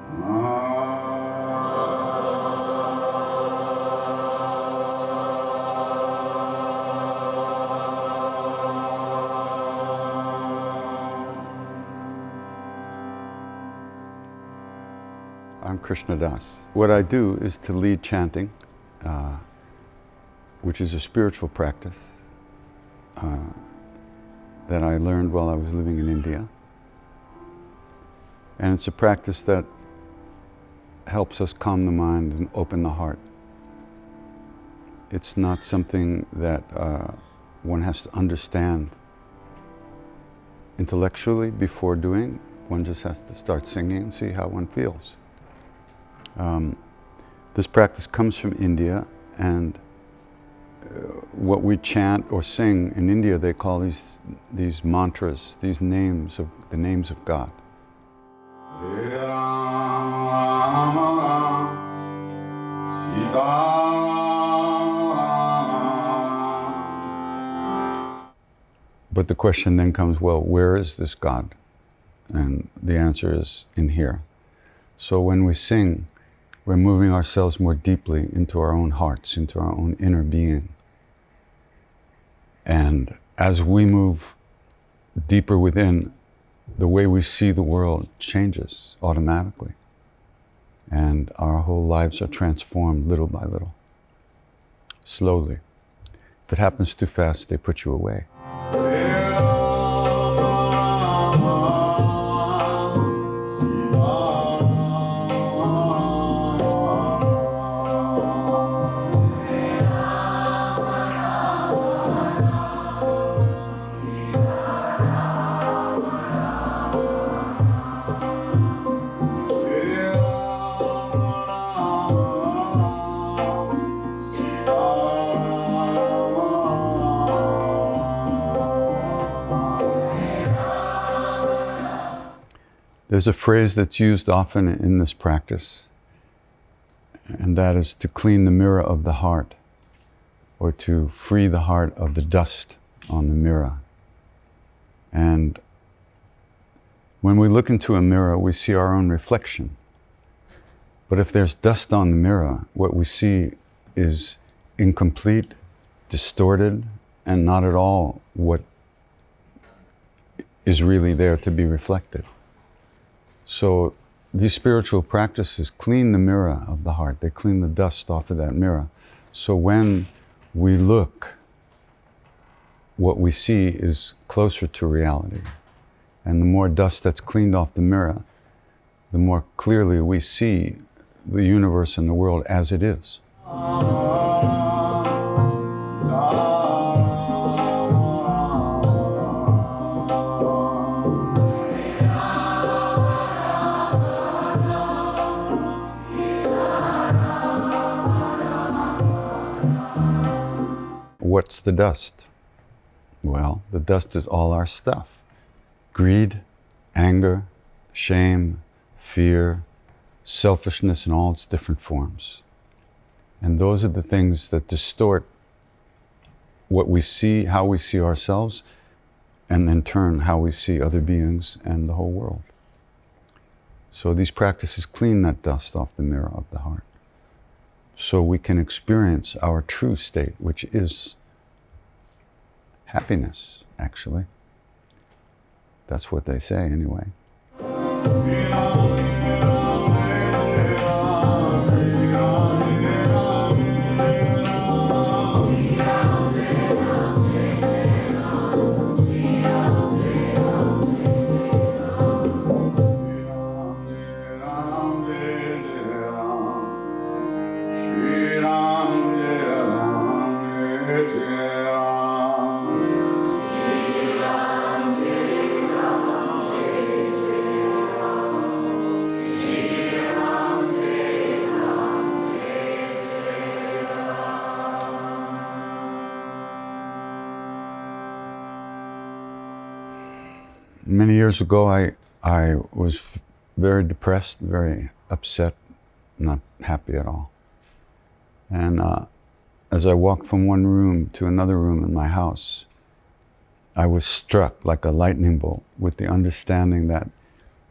I'm Krishna Das. What I do is to lead chanting, which is a spiritual practice that I learned while I was living in India. And it's a practice that helps us calm the mind and open the heart. It's not something that one has to understand intellectually before doing. One just has to start singing and see how one feels. This practice comes from India, and what we chant or sing in India, they call these mantras, these names of the names of God. But the question then comes, well, where is this God? And the answer is in here. So when we sing, we're moving ourselves more deeply into our own hearts, into our own inner being. And as we move deeper within, the way we see the world changes automatically. And our whole lives are transformed little by little, slowly. If it happens too fast, they put you away. There's a phrase that's used often in this practice, and that is to clean the mirror of the heart, or to free the heart of the dust on the mirror. And when we look into a mirror, we see our own reflection. But if there's dust on the mirror, what we see is incomplete, distorted, and not at all what is really there to be reflected. So these spiritual practices clean the mirror of the heart. They clean the dust off of that mirror. So when we look, what we see is closer to reality. And the more dust that's cleaned off the mirror, the more clearly we see the universe and the world as it is. What's the dust? Well, the dust is all our stuff. Greed, anger, shame, fear, selfishness in all its different forms. And those are the things that distort what we see, how we see ourselves, and in turn, how we see other beings and the whole world. So these practices clean that dust off the mirror of the heart, so we can experience our true state, which is happiness, actually. That's what they say, anyway. Many years ago, I was very depressed, very upset, not happy at all. And as I walked from one room to another room in my house, I was struck like a lightning bolt with the understanding that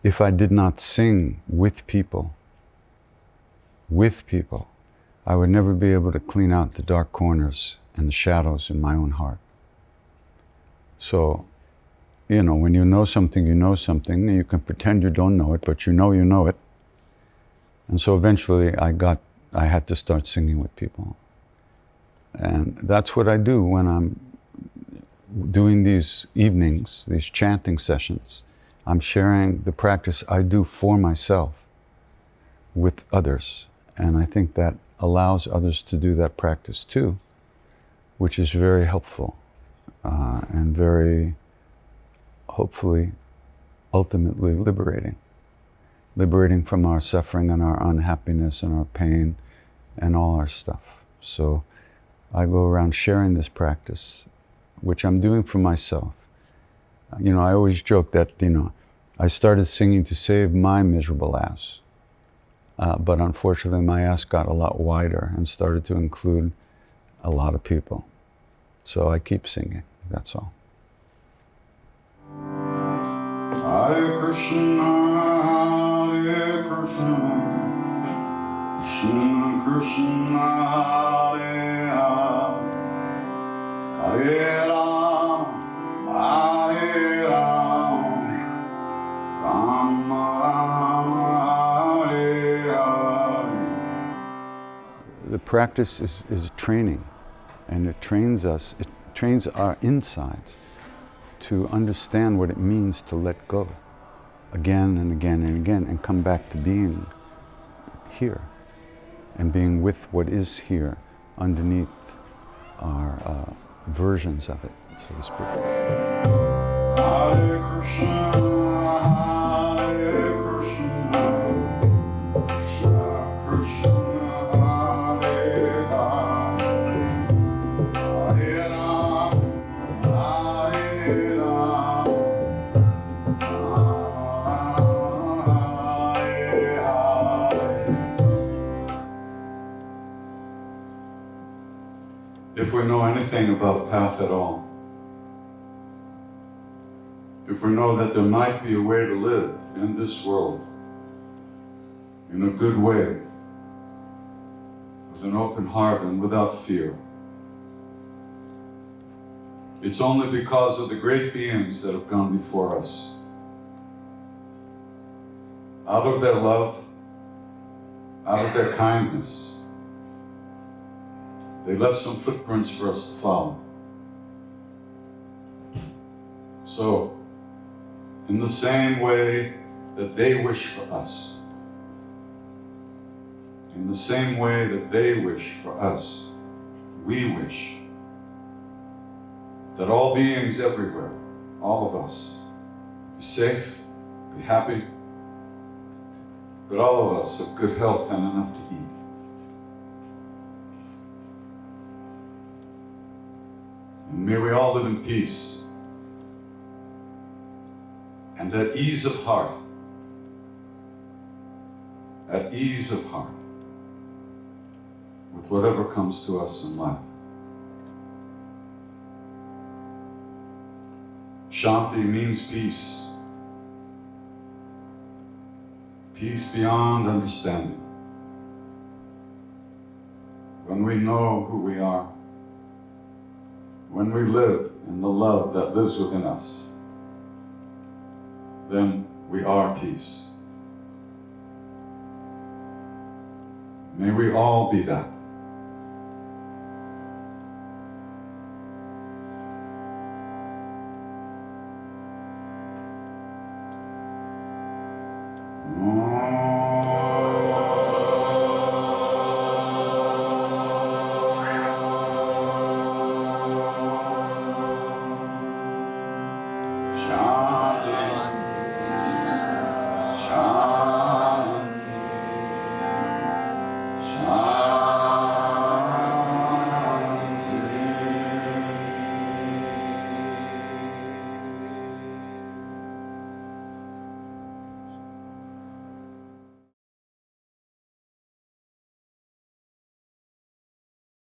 if I did not sing with people, I would never be able to clean out the dark corners and the shadows in my own heart. So, when you know something, you can pretend you don't know it, but you know it. And so eventually I had to start singing with people. And that's what I do when I'm doing these evenings, these chanting sessions. I'm sharing the practice I do for myself with others. And I think that allows others to do that practice too, which is very helpful and very, hopefully, ultimately liberating. Liberating from our suffering and our unhappiness and our pain and all our stuff. So I go around sharing this practice, which I'm doing for myself. I always joke that, I started singing to save my miserable ass. But unfortunately, my ass got a lot wider and started to include a lot of people. So I keep singing, that's all. Hare Krishna, Hare Krishna, Krishna Krishna, Hare Hare, Hare Rama, Hare Rama, Rama Rama, Hare Hare. The practice is training, and it trains us, it trains our insides to understand what it means to let go again and again and again and come back to being here and being with what is here underneath our versions of it, so to speak. Hare Krishna, Hare Krishna, Krishna Krishna. If we know anything about path at all, if we know that there might be a way to live in this world in a good way, with an open heart and without fear, it's only because of the great beings that have gone before us. Out of their love, out of their kindness, they left some footprints for us to follow. So, in the same way that they wish for us, in the same way that they wish for us, we wish that all beings everywhere, all of us, be safe, be happy, but all of us have good health and enough to eat. And may we all live in peace and at ease of heart, with whatever comes to us in life. Shanti means peace. Peace beyond understanding. When we know who we are, when we live in the love that lives within us, then we are peace. May we all be that.